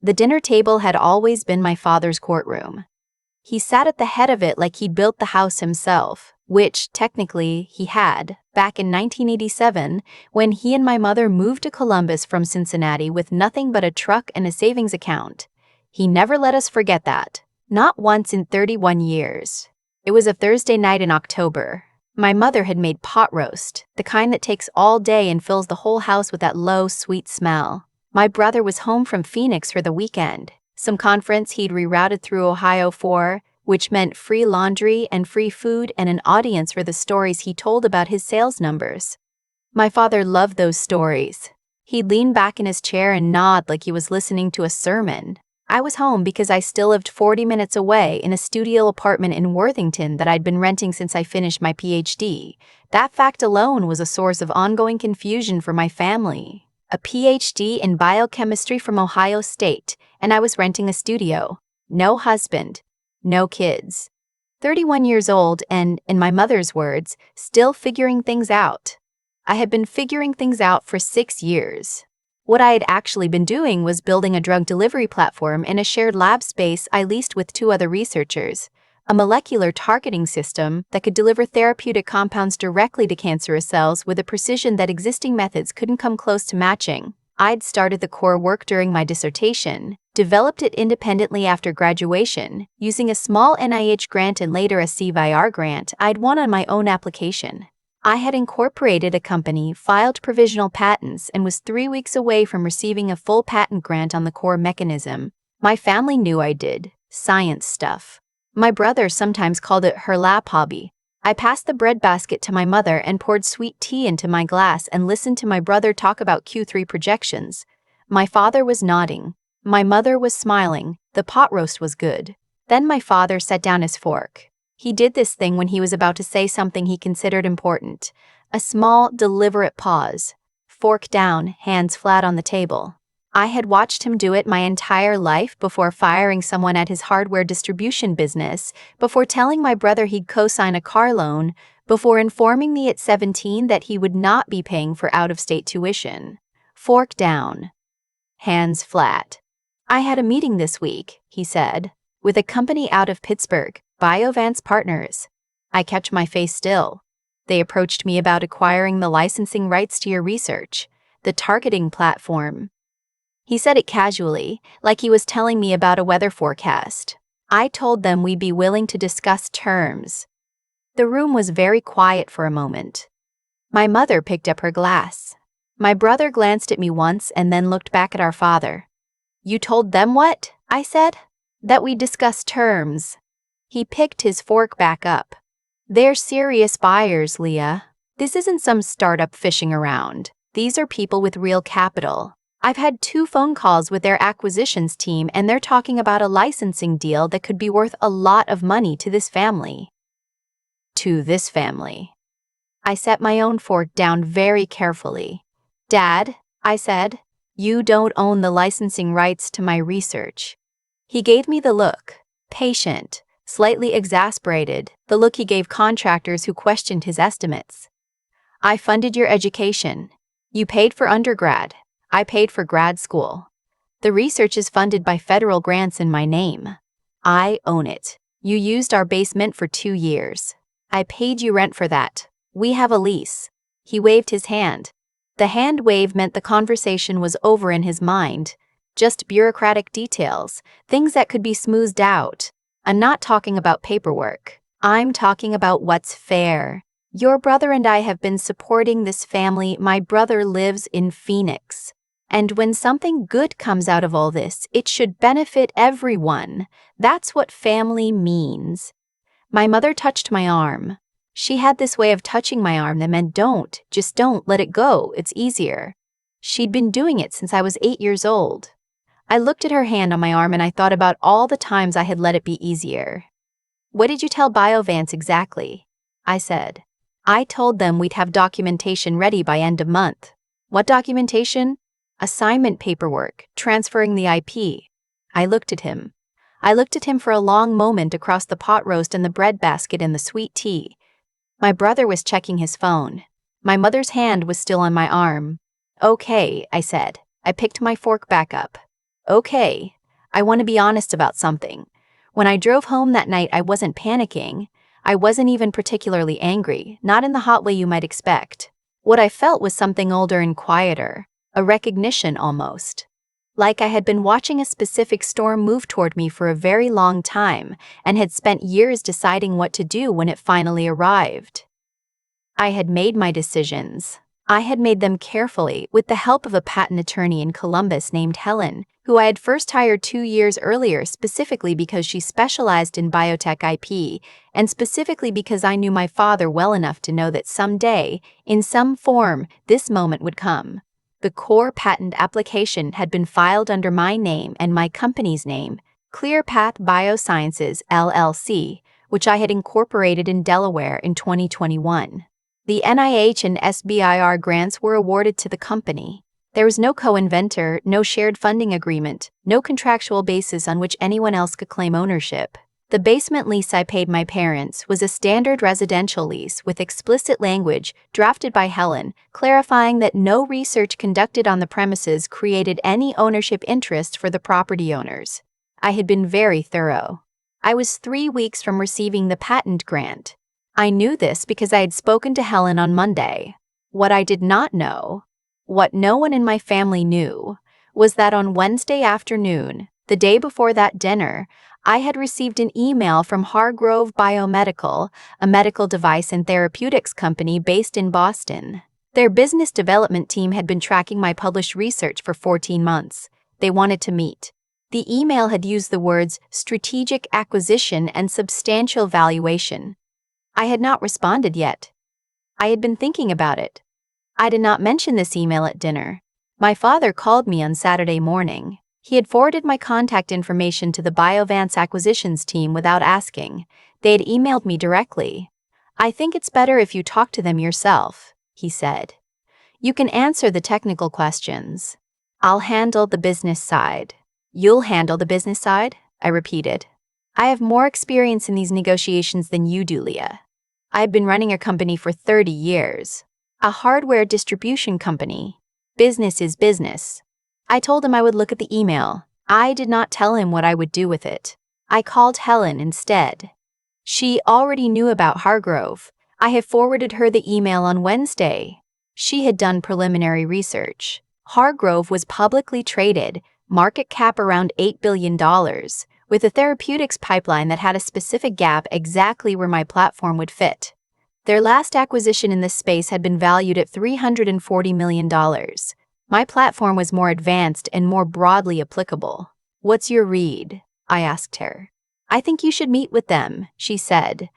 The dinner table had always been my father's courtroom. He sat at the head of it like he'd built the house himself, which, technically, he had, back in 1987, when he and my mother moved to Columbus from Cincinnati with nothing but a truck and a savings account. He never let us forget that. Not once in 31 years. It was a Thursday night in October. My mother had made pot roast, the kind that takes all day and fills the whole house with that low, sweet smell. My brother was home from Phoenix for the weekend, some conference he'd rerouted through Ohio for, which meant free laundry and free food and an audience for the stories he told about his sales numbers. My father loved those stories. He'd lean back in his chair and nod like he was listening to a sermon. I was home because I still lived 40 minutes away in a studio apartment in Worthington that I'd been renting since I finished my PhD. That fact alone was a source of ongoing confusion for my family. A PhD in biochemistry from Ohio State, and I was renting a studio. No husband. No kids. 31 years old and, in my mother's words, still figuring things out. I had been figuring things out for 6 years. What I had actually been doing was building a drug delivery platform in a shared lab space I leased with 2 other researchers, a molecular targeting system that could deliver therapeutic compounds directly to cancerous cells with a precision that existing methods couldn't come close to matching. I'd started the core work during my dissertation, developed it independently after graduation, using a small NIH grant and later a CVIR grant I'd won on my own application. I had incorporated a company, filed provisional patents, and was 3 weeks away from receiving a full patent grant on the core mechanism. My family knew I did science stuff. My brother sometimes called it her lab hobby. I passed the breadbasket to my mother and poured sweet tea into my glass and listened to my brother talk about Q3 projections. My father was nodding. My mother was smiling. The pot roast was good. Then my father set down his fork. He did this thing when he was about to say something he considered important. A small, deliberate pause. Fork down, hands flat on the table. I had watched him do it my entire life before firing someone at his hardware distribution business, before telling my brother he'd co-sign a car loan, before informing me at 17 that he would not be paying for out-of-state tuition. Fork down. Hands flat. I had a meeting this week, he said, with a company out of Pittsburgh, BioVance Partners. I kept my face still. They approached me about acquiring the licensing rights to your research, the targeting platform. He said it casually, like he was telling me about a weather forecast. I told them we'd be willing to discuss terms. The room was very quiet for a moment. My mother picked up her glass. My brother glanced at me once and then looked back at our father. You told them what? I said. That we discuss terms. He picked his fork back up. They're serious buyers, Leah. This isn't some startup fishing around. These are people with real capital. I've had 2 phone calls with their acquisitions team and they're talking about a licensing deal that could be worth a lot of money to this family. To this family. I set my own fork down very carefully. Dad, I said, you don't own the licensing rights to my research. He gave me the look, patient, slightly exasperated, the look he gave contractors who questioned his estimates. I funded your education. You paid for undergrad. I paid for grad school. The research is funded by federal grants in my name. I own it. You used our basement for 2 years. I paid you rent for that. We have a lease. He waved his hand. The hand wave meant the conversation was over in his mind. Just bureaucratic details, things that could be smoothed out. I'm not talking about paperwork. I'm talking about what's fair. Your brother and I have been supporting this family. My brother lives in Phoenix. And when something good comes out of all this, it should benefit everyone. That's what family means. My mother touched my arm. She had this way of touching my arm that meant just don't let it go, it's easier. She'd been doing it since I was 8 years old. I looked at her hand on my arm and I thought about all the times I had let it be easier. What did you tell BioVance exactly? I said. I told them we'd have documentation ready by end of month. What documentation? Assignment paperwork, transferring the IP. I looked at him. I looked at him for a long moment across the pot roast and the breadbasket and the sweet tea. My brother was checking his phone. My mother's hand was still on my arm. Okay, I said. I picked my fork back up. Okay, I want to be honest about something. When I drove home that night, I wasn't panicking. I wasn't even particularly angry, not in the hot way you might expect. What I felt was something older and quieter, a recognition almost. Like I had been watching a specific storm move toward me for a very long time and had spent years deciding what to do when it finally arrived. I had made my decisions. I had made them carefully with the help of a patent attorney in Columbus named Helen, who I had first hired 2 years earlier specifically because she specialized in biotech IP, and specifically because I knew my father well enough to know that someday, in some form, this moment would come. The core patent application had been filed under my name and my company's name, ClearPath Biosciences, LLC, which I had incorporated in Delaware in 2021. The NIH and SBIR grants were awarded to the company. There was no co-inventor, no shared funding agreement, no contractual basis on which anyone else could claim ownership. The basement lease I paid my parents was a standard residential lease with explicit language drafted by Helen, clarifying that no research conducted on the premises created any ownership interest for the property owners. I had been very thorough. I was 3 weeks from receiving the patent grant. I knew this because I had spoken to Helen on Monday. What I did not know, what no one in my family knew, was that on Wednesday afternoon, the day before that dinner, I had received an email from Hargrove Biomedical, a medical device and therapeutics company based in Boston. Their business development team had been tracking my published research for 14 months. They wanted to meet. The email had used the words strategic acquisition and substantial valuation. I had not responded yet. I had been thinking about it. I did not mention this email at dinner. My father called me on Saturday morning. He had forwarded my contact information to the BioVance acquisitions team without asking. They had emailed me directly. I think it's better if you talk to them yourself, he said. You can answer the technical questions. I'll handle the business side. You'll handle the business side? I repeated. I have more experience in these negotiations than you do, Leah. I've been running a company for 30 years. A hardware distribution company. Business is business. I told him I would look at the email. I did not tell him what I would do with it. I called Helen instead. She already knew about Hargrove. I had forwarded her the email on Wednesday. She had done preliminary research. Hargrove was publicly traded, market cap around $8 billion, with a therapeutics pipeline that had a specific gap exactly where my platform would fit. Their last acquisition in this space had been valued at $340 million. My platform was more advanced and more broadly applicable. What's your read? I asked her. I think you should meet with them, she said.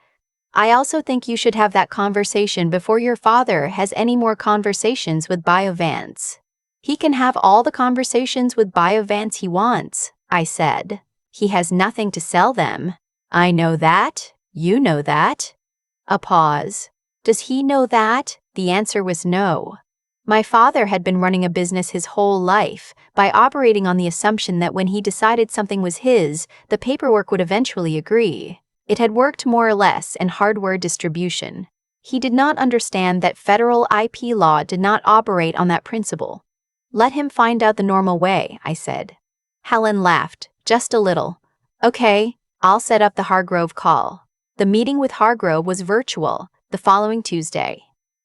I also think you should have that conversation before your father has any more conversations with BioVance. He can have all the conversations with BioVance he wants, I said. He has nothing to sell them. I know that. You know that. A pause. Does he know that? The answer was no. My father had been running a business his whole life by operating on the assumption that when he decided something was his, the paperwork would eventually agree. It had worked more or less in hardware distribution. He did not understand that federal IP law did not operate on that principle. Let him find out the normal way, I said. Helen laughed, just a little. Okay, I'll set up the Hargrove call. The meeting with Hargrove was virtual, the following Tuesday.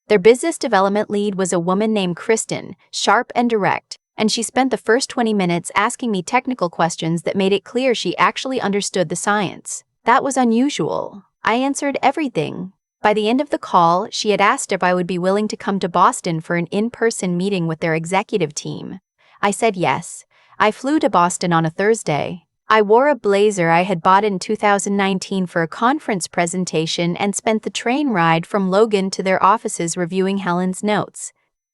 Their business development lead was a woman named Kristen, sharp and direct, and she spent the first 20 minutes asking me technical questions that made it clear she actually understood the science. That was unusual. I answered everything. By the end of the call, she had asked if I would be willing to come to Boston for an in-person meeting with their executive team. I said yes. I flew to Boston on a Thursday. I wore a blazer I had bought in 2019 for a conference presentation and spent the train ride from Logan to their offices reviewing Helen's notes.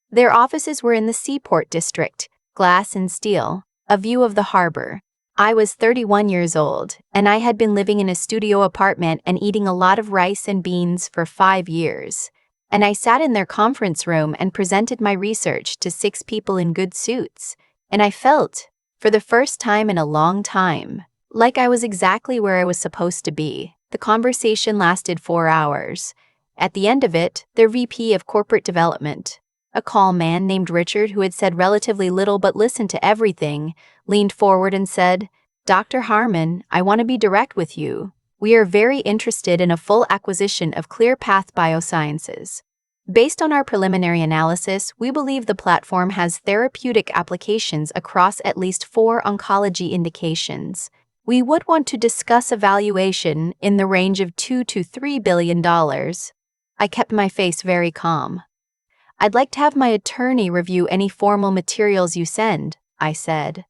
Their offices were in the Seaport District, glass and steel, a view of the harbor. I was 31 years old, and I had been living in a studio apartment and eating a lot of rice and beans for 5 years. And I sat in their conference room and presented my research to 6 people in good suits, and I felt, for the first time in a long time, like I was exactly where I was supposed to be. The conversation lasted 4 hours. At the end of it, their VP of Corporate Development, A calm man named Richard, who had said relatively little but listened to everything, leaned forward and said, "Dr. Harmon, I want to be direct with you. We are very interested in a full acquisition of ClearPath Biosciences. Based on our preliminary analysis, we believe the platform has therapeutic applications across at least 4 oncology indications. We would want to discuss a valuation in the range of $2 to $3 billion. I kept my face very calm. "I'd like to have my attorney review any formal materials you send," I said.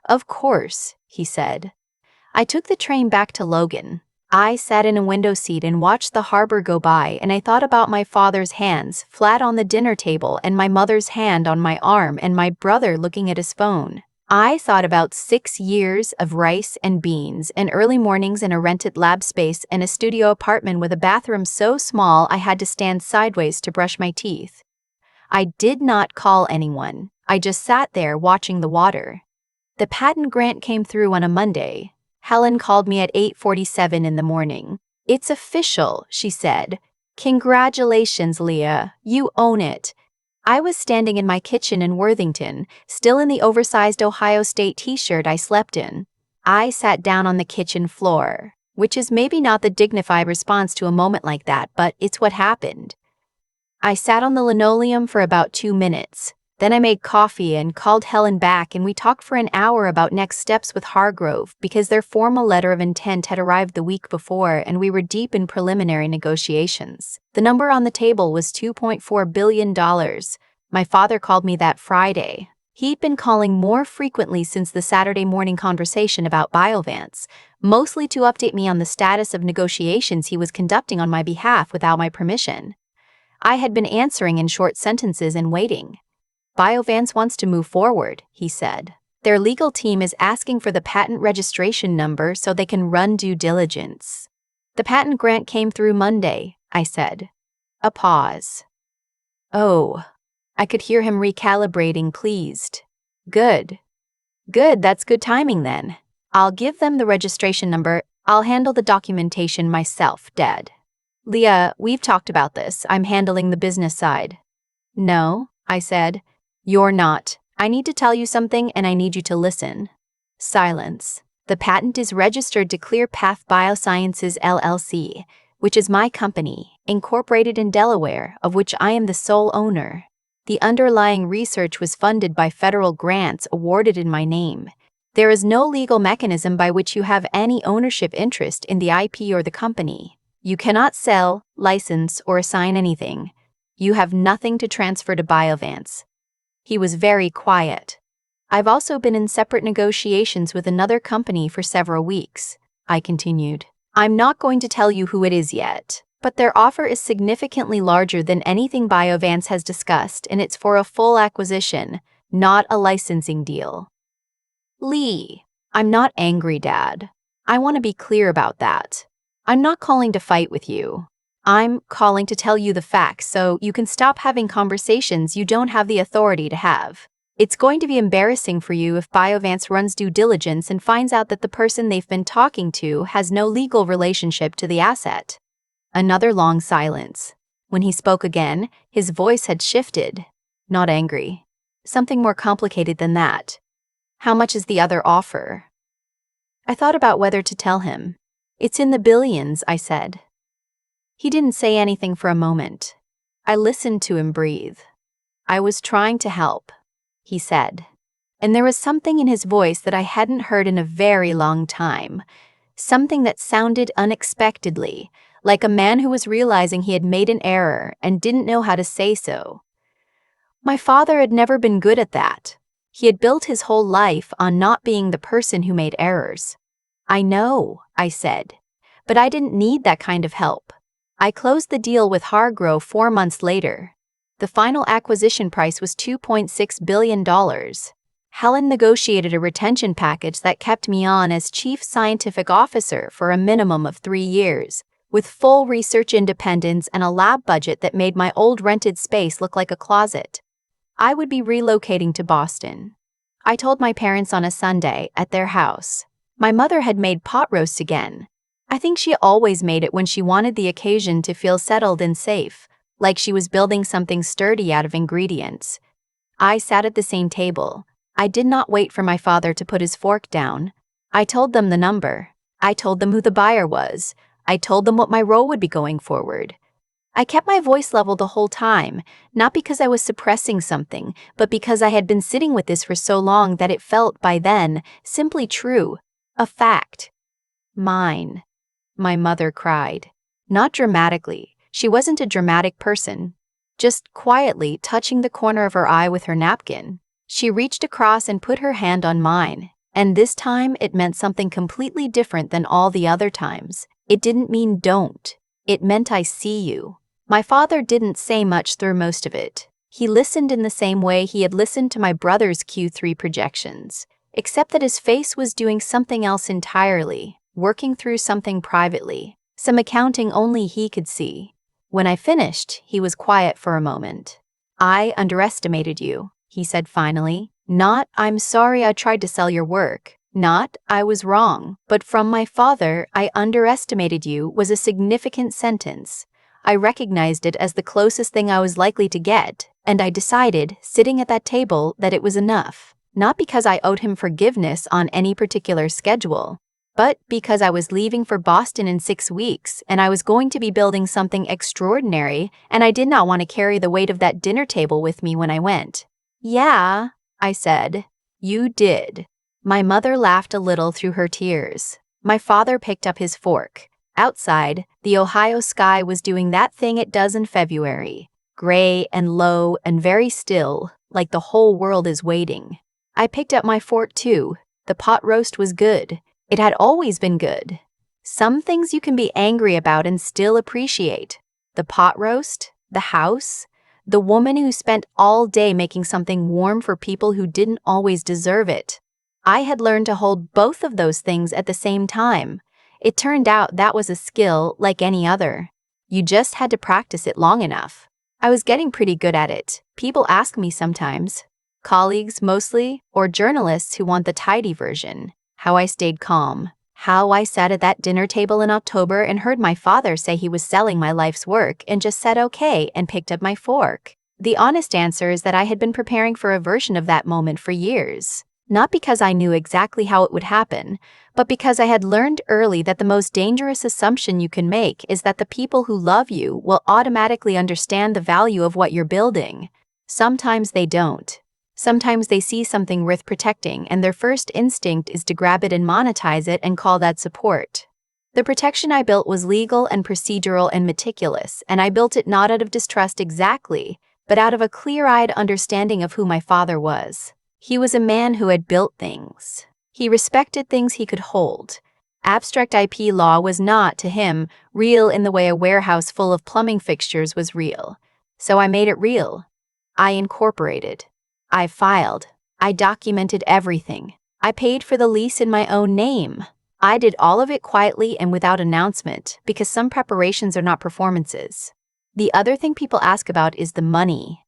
"Of course," he said. I took the train back to Logan. I sat in a window seat and watched the harbor go by, and I thought about my father's hands flat on the dinner table and my mother's hand on my arm and my brother looking at his phone. I thought about 6 years of rice and beans and early mornings in a rented lab space and a studio apartment with a bathroom so small I had to stand sideways to brush my teeth. I did not call anyone. I just sat there watching the water. The patent grant came through on a Monday. Helen called me at 8:47 in the morning. "It's official," she said. "Congratulations, Leah. You own it." I was standing in my kitchen in Worthington, still in the oversized Ohio State t-shirt I slept in. I sat down on the kitchen floor, which is maybe not the dignified response to a moment like that, but it's what happened. I sat on the linoleum for about 2 minutes. Then I made coffee and called Helen back, and we talked for an hour about next steps with Hargrove because their formal letter of intent had arrived the week before and we were deep in preliminary negotiations. The number on the table was $2.4 billion. My father called me that Friday. He'd been calling more frequently since the Saturday morning conversation about BioVance, mostly to update me on the status of negotiations he was conducting on my behalf without my permission. I had been answering in short sentences and waiting. "BioVance wants to move forward," he said. "Their legal team is asking for the patent registration number so they can run due diligence." "The patent grant came through Monday," I said. A pause. "Oh." I could hear him recalibrating, pleased. "Good. Good, that's good timing then. I'll give them the registration number. I'll handle the documentation myself, Dad." "Leah, we've talked about this. I'm handling the business side." "No," I said. "You're not. I need to tell you something and I need you to listen." Silence. "The patent is registered to ClearPath Biosciences LLC, which is my company, incorporated in Delaware, of which I am the sole owner. The underlying research was funded by federal grants awarded in my name. There is no legal mechanism by which you have any ownership interest in the IP or the company. You cannot sell, license, or assign anything. You have nothing to transfer to BioVance." He was very quiet. "I've also been in separate negotiations with another company for several weeks," I continued. "I'm not going to tell you who it is yet, but their offer is significantly larger than anything BioVance has discussed, and it's for a full acquisition, not a licensing deal." "Lee, I'm not angry, Dad. I want to be clear about that. I'm not calling to fight with you. I'm calling to tell you the facts so you can stop having conversations you don't have the authority to have. It's going to be embarrassing for you if BioVance runs due diligence and finds out that the person they've been talking to has no legal relationship to the asset." Another long silence. When he spoke again, his voice had shifted. Not angry. Something more complicated than that. "How much is the other offer?" I thought about whether to tell him. "It's in the billions," I said. He didn't say anything for a moment. I listened to him breathe. "I was trying to help," he said. And there was something in his voice that I hadn't heard in a very long time. Something that sounded unexpectedly, like a man who was realizing he had made an error and didn't know how to say so. My father had never been good at that. He had built his whole life on not being the person who made errors. "I know," I said, "but I didn't need that kind of help. I closed the deal with Hargrove 4 months later. The final acquisition price was $2.6 billion. Helen negotiated a retention package that kept me on as chief scientific officer for a minimum of 3 years, with full research independence and a lab budget that made my old rented space look like a closet. I would be relocating to Boston. I told my parents on a Sunday at their house. My mother had made pot roast again. I think she always made it when she wanted the occasion to feel settled and safe. like she was building something sturdy out of ingredients. I sat at the same table. I did not wait for my father to put his fork down. I told them the number. I told them who the buyer was. I told them what my role would be going forward. I kept my voice level the whole time, not because I was suppressing something, but because I had been sitting with this for so long that it felt, by then, simply true. A fact. Mine. My mother cried. Not dramatically. She wasn't a dramatic person. Just quietly touching the corner of her eye with her napkin. She reached across and put her hand on mine. And this time it meant something completely different than all the other times. It didn't mean don't. It meant I see you. My father didn't say much through most of it. He listened in the same way he had listened to my brother's Q3 projections, except that his face was doing something else entirely, working through something privately, some accounting only he could see. When I finished, he was quiet for a moment. I underestimated you, he said finally. Not, I'm sorry I tried to sell your work. Not, I was wrong. But from my father, I underestimated you was a significant sentence. I recognized it as the closest thing I was likely to get, and I decided, sitting at that table, that it was enough. Not because I owed him forgiveness on any particular schedule, but because I was leaving for Boston in 6 weeks, and I was going to be building something extraordinary, and I did not want to carry the weight of that dinner table with me when I went. Yeah, I said. You did. My mother laughed a little through her tears. My father picked up his fork. Outside, the Ohio sky was doing that thing it does in February. Gray and low and very still, like the whole world is waiting. I picked up my fork too. The pot roast was good. It had always been good. Some things you can be angry about and still appreciate. The pot roast, the house, the woman who spent all day making something warm for people who didn't always deserve it. I had learned to hold both of those things at the same time. It turned out that was a skill like any other. You just had to practice it long enough. I was getting pretty good at it. People ask me sometimes, colleagues mostly, or journalists who want the tidy version, how I stayed calm, how I sat at that dinner table in October and heard my father say he was selling my life's work and just said okay and picked up my fork. The honest answer is that I had been preparing for a version of that moment for years. Not because I knew exactly how it would happen, but because I had learned early that the most dangerous assumption you can make is that the people who love you will automatically understand the value of what you're building. Sometimes they don't. Sometimes they see something worth protecting and their first instinct is to grab it and monetize it and call that support. The protection I built was legal and procedural and meticulous, and I built it not out of distrust exactly, but out of a clear-eyed understanding of who my father was. He was a man who had built things. He respected things he could hold. Abstract IP law was not, to him, real in the way a warehouse full of plumbing fixtures was real. So I made it real. I incorporated. I filed. I documented everything. I paid for the lease in my own name. I did all of it quietly and without announcement, because some preparations are not performances. The other thing people ask about is the money.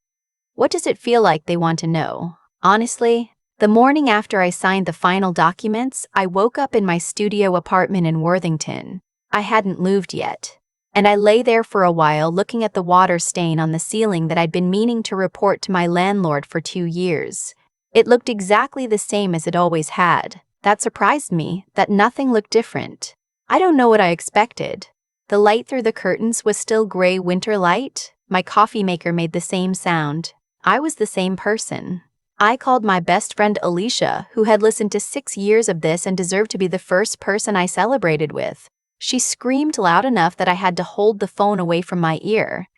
What does it feel like, they want to know. Honestly, the morning after I signed the final documents, I woke up in my studio apartment in Worthington. I hadn't moved yet. And I lay there for a while looking at the water stain on the ceiling that I'd been meaning to report to my landlord for 2 years. It looked exactly the same as it always had. That surprised me, that nothing looked different. I don't know what I expected. The light through the curtains was still gray winter light. My coffee maker made the same sound. I was the same person. I called my best friend Alicia, who had listened to 6 years of this and deserved to be the first person I celebrated with. She screamed loud enough that I had to hold the phone away from my ear.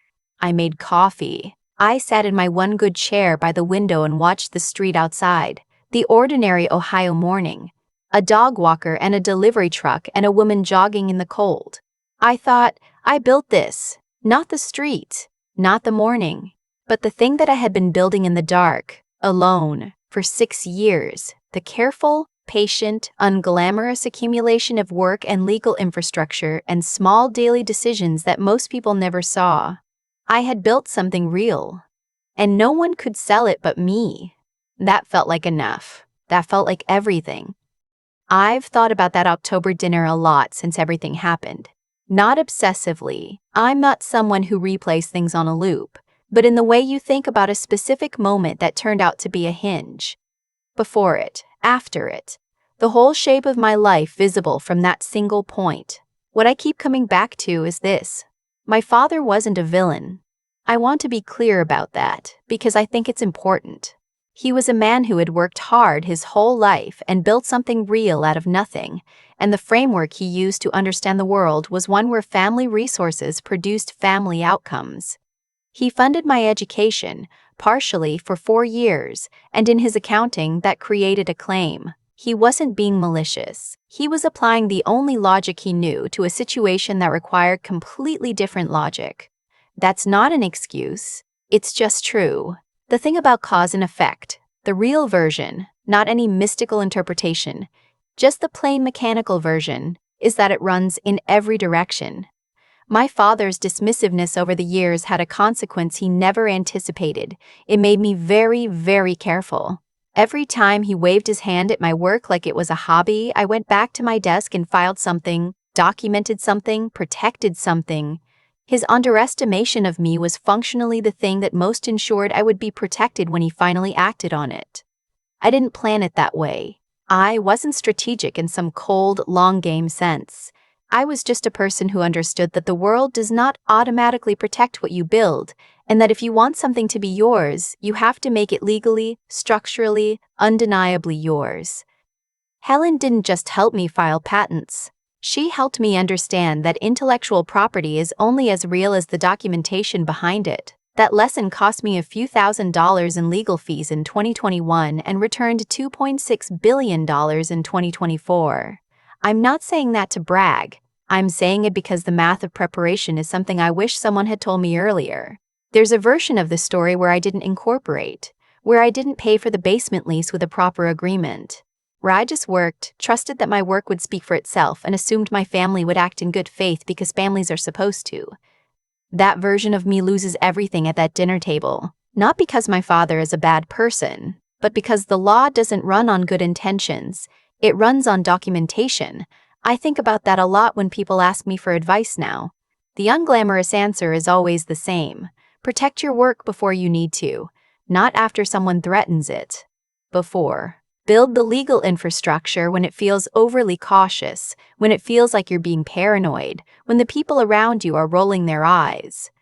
I made coffee. I sat in my one good chair by the window and watched the street outside. The ordinary Ohio morning. A dog walker and a delivery truck and a woman jogging in the cold. I thought, I built this. Not the street. Not the morning. But the thing that I had been building in the dark. Alone, for 6 years, the careful, patient, unglamorous accumulation of work and legal infrastructure and small daily decisions that most people never saw. I had built something real, and no one could sell it but me. That felt like enough. That felt like everything. I've thought about that October dinner a lot since everything happened. Not obsessively. I'm not someone who replays things on a loop, but in the way you think about a specific moment that turned out to be a hinge. Before it, after it, the whole shape of my life visible from that single point. What I keep coming back to is this. My father wasn't a villain. I want to be clear about that because I think it's important. He was a man who had worked hard his whole life and built something real out of nothing, and the framework he used to understand the world was one where family resources produced family outcomes. He funded my education, partially for 4 years, and in his accounting that created a claim. He wasn't being malicious. He was applying the only logic he knew to a situation that required completely different logic. That's not an excuse. It's just true. The thing about cause and effect, the real version, not any mystical interpretation, just the plain mechanical version, is that it runs in every direction. My father's dismissiveness over the years had a consequence he never anticipated. It made me very, very careful. Every time he waved his hand at my work like it was a hobby, I went back to my desk and filed something, documented something, protected something. His underestimation of me was functionally the thing that most ensured I would be protected when he finally acted on it. I didn't plan it that way. I wasn't strategic in some cold, long-game sense. I was just a person who understood that the world does not automatically protect what you build, and that if you want something to be yours, you have to make it legally, structurally, undeniably yours. Helen didn't just help me file patents. She helped me understand that intellectual property is only as real as the documentation behind it. That lesson cost me a few $1,000s in legal fees in 2021 and returned $2.6 billion in 2024. I'm not saying that to brag. I'm saying it because the math of preparation is something I wish someone had told me earlier. There's a version of the story where I didn't incorporate, where I didn't pay for the basement lease with a proper agreement, where I just worked, trusted that my work would speak for itself, and assumed my family would act in good faith because families are supposed to. That version of me loses everything at that dinner table, not because my father is a bad person, but because the law doesn't run on good intentions. It runs on documentation. I think about that a lot when people ask me for advice now. The unglamorous answer is always the same. Protect your work before you need to, not after someone threatens it. Before. Build the legal infrastructure when it feels overly cautious, when it feels like you're being paranoid, when the people around you are rolling their eyes.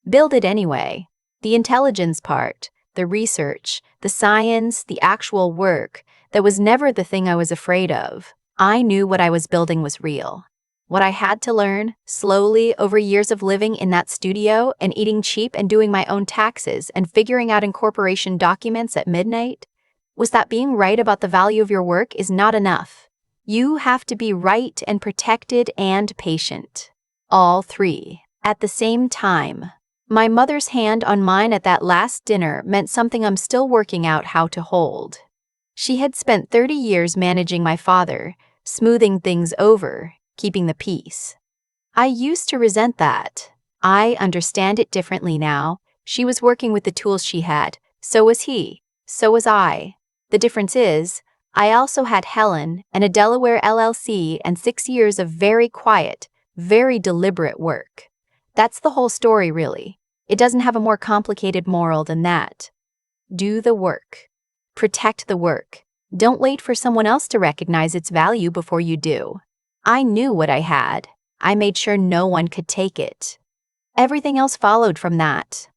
Build it anyway. The intelligence part, the research, the science, the actual work, that was never the thing I was afraid of. I knew what I was building was real. What I had to learn, slowly, over years of living in that studio and eating cheap and doing my own taxes and figuring out incorporation documents at midnight, was that being right about the value of your work is not enough. You have to be right and protected and patient. All three. At the same time. My mother's hand on mine at that last dinner meant something I'm still working out how to hold. She had spent 30 years managing my father, smoothing things over, keeping the peace. I used to resent that. I understand it differently now. She was working with the tools she had. So was he. So was I. The difference is, I also had Helen and a Delaware LLC and 6 years of very quiet, very deliberate work. That's the whole story, really. It doesn't have a more complicated moral than that. Do the work. Protect the work. Don't wait for someone else to recognize its value before you do. I knew what I had. I made sure no one could take it. Everything else followed from that.